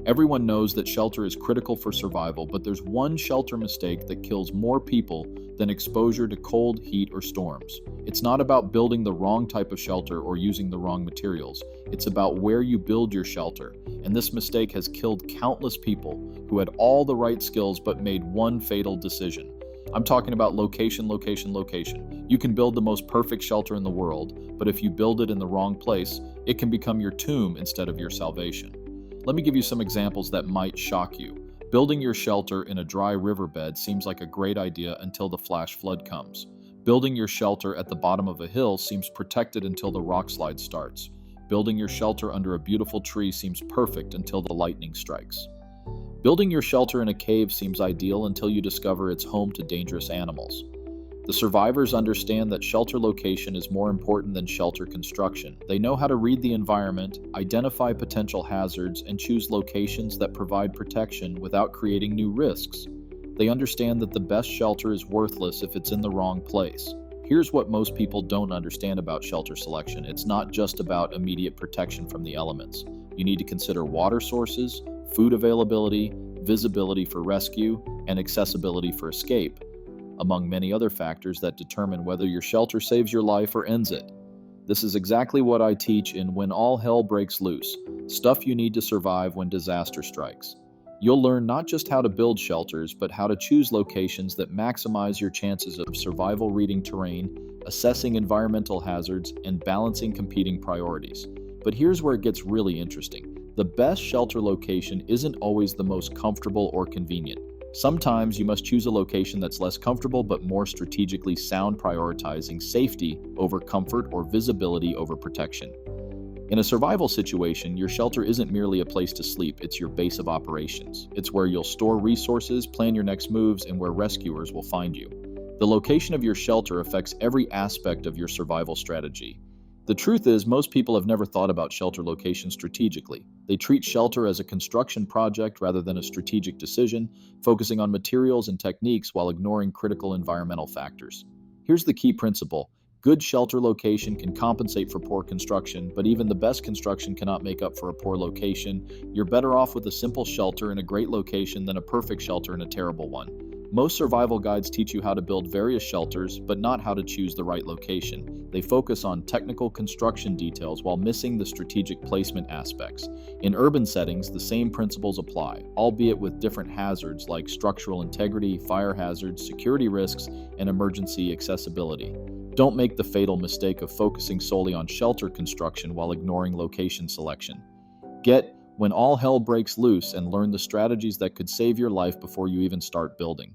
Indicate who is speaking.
Speaker 1: Everyone knows that shelter is critical for survival, but there's one shelter mistake that kills more people than exposure to cold, heat, or storms. It's not about building the wrong type of shelter or using the wrong materials. It's about where you build your shelter, and this mistake has killed countless people who had all the right skills but made one fatal decision. I'm talking about location, location, location. You can build the most perfect shelter in the world, but if you build it in the wrong place, it can become your tomb instead of your salvation. Let me give you some examples that might shock you. Building your shelter in a dry riverbed seems like a great idea until the flash flood comes. Building your shelter at the bottom of a hill seems protected until the rock slide starts. Building your shelter under a beautiful tree seems perfect until the lightning strikes. Building your shelter in a cave seems ideal until you discover it's home to dangerous animals. The survivors understand that shelter location is more important than shelter construction. They know how to read the environment, identify potential hazards, and choose locations that provide protection without creating new risks. They understand that the best shelter is worthless if it's in the wrong place. Here's what most people don't understand about shelter selection. It's not just about immediate protection from the elements. You need to consider water sources, food availability, visibility for rescue, and accessibility for escape, among many other factors that determine whether your shelter saves your life or ends it. This is exactly what I teach in When All Hell Breaks Loose, stuff you need to survive when disaster strikes. You'll learn not just how to build shelters, but how to choose locations that maximize your chances of survival, reading terrain, assessing environmental hazards, and balancing competing priorities. But here's where it gets really interesting. The best shelter location isn't always the most comfortable or convenient. Sometimes you must choose a location that's less comfortable but more strategically sound, prioritizing safety over comfort or visibility over protection. In a survival situation, your shelter isn't merely a place to sleep, it's your base of operations. It's where you'll store resources, plan your next moves, and where rescuers will find you. The location of your shelter affects every aspect of your survival strategy. The truth is, most people have never thought about shelter location strategically. They treat shelter as a construction project rather than a strategic decision, focusing on materials and techniques while ignoring critical environmental factors. Here's the key principle. Good shelter location can compensate for poor construction, but even the best construction cannot make up for a poor location. You're better off with a simple shelter in a great location than a perfect shelter in a terrible one. Most survival guides teach you how to build various shelters, but not how to choose the right location. They focus on technical construction details while missing the strategic placement aspects. In urban settings, the same principles apply, albeit with different hazards like structural integrity, fire hazards, security risks, and emergency accessibility. Don't make the fatal mistake of focusing solely on shelter construction while ignoring location selection. Get When All Hell Breaks Loose and learn the strategies that could save your life before you even start building.